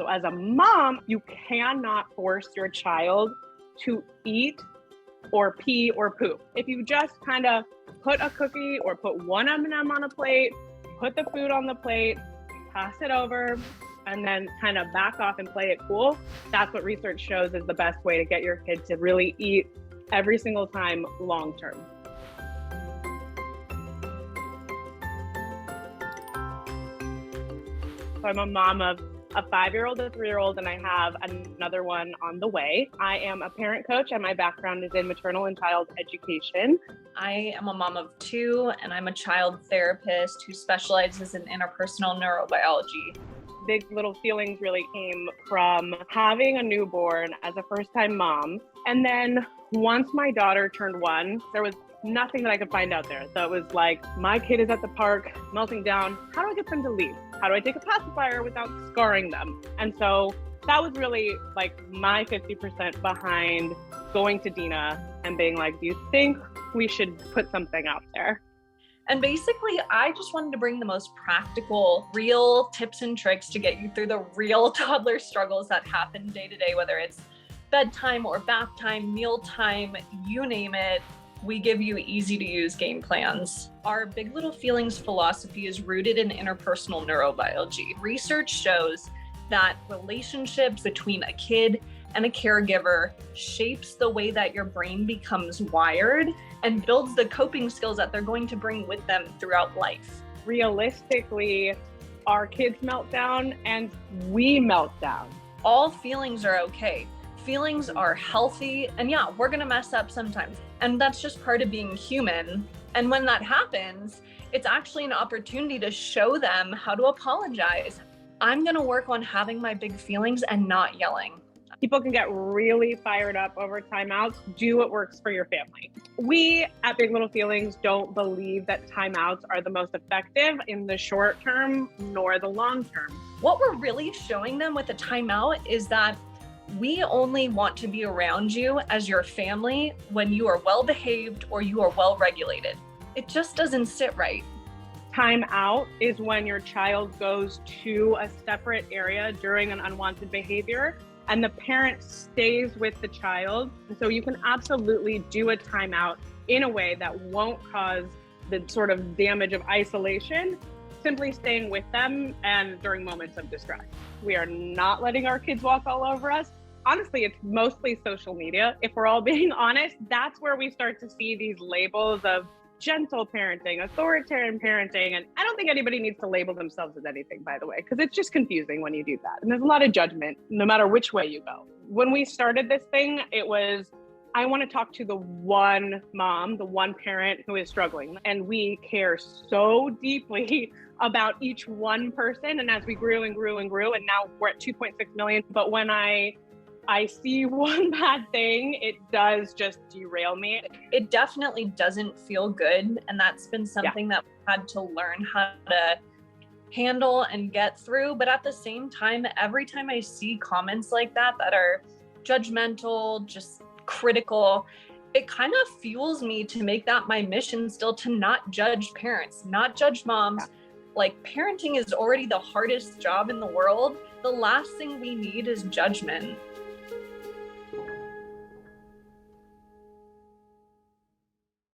So as a mom, you cannot force your child to eat or pee or poop. If you just kind of put a cookie or put one M&M on a plate, put the food on the plate, pass it over, and then kind of back off and play it cool, that's what research shows is the best way to get your kid to really eat every single time long term. So I'm a mom of a 5-year-old, a 3-year-old, and I have another one on the way. I am a parent coach and my background is in maternal and child education. I am a mom of 2 and I'm a child therapist who specializes in interpersonal neurobiology. Big Little Feelings really came from having a newborn as a first-time mom. And then once my daughter turned 1, there was nothing that I could find out there. So it was like, my kid is at the park melting down. How do I get them to leave? How do I take a pacifier without scarring them? And so that was really like my 50% behind going to Deena and being like, do you think we should put something out there? And basically, I just wanted to bring the most practical, real tips and tricks to get you through the real toddler struggles that happen day to day, whether it's bedtime or bath time, meal time, you name it. We give you easy to use game plans. Our Big Little Feelings philosophy is rooted in interpersonal neurobiology. Research shows that relationships between a kid and a caregiver shapes the way that your brain becomes wired and builds the coping skills that they're going to bring with them throughout life. Realistically, our kids melt down and we melt down. All feelings are okay. Feelings are healthy, and yeah, we're gonna mess up sometimes. And that's just part of being human. And when that happens, it's actually an opportunity to show them how to apologize. I'm gonna work on having my big feelings and not yelling. People can get really fired up over timeouts. Do what works for your family. We at Big Little Feelings don't believe that timeouts are the most effective in the short term nor the long term. What we're really showing them with a timeout is that we only want to be around you as your family when you are well behaved or you are well regulated. It just doesn't sit right. Time out is when your child goes to a separate area during an unwanted behavior and the parent stays with the child. So you can absolutely do a timeout in a way that won't cause the sort of damage of isolation, simply staying with them and during moments of distress. We are not letting our kids walk all over us. Honestly, it's mostly social media. If we're all being honest, that's where we start to see these labels of gentle parenting, authoritarian parenting. And I don't think anybody needs to label themselves as anything, by the way, because it's just confusing when you do that. And there's a lot of judgment, no matter which way you go. When we started this thing, it was, I want to talk to the one mom, the one parent who is struggling. And we care so deeply about each one person. And as we grew and grew and grew, and now we're at 2.6 million. But when I see one bad thing, it does just derail me. It definitely doesn't feel good. And that's been something that we've had to learn how to handle and get through. But at the same time, every time I see comments like that are judgmental, just critical, it kind of fuels me to make that my mission still, to not judge parents, not judge moms. Like, parenting is already the hardest job in the world. The last thing we need is judgment.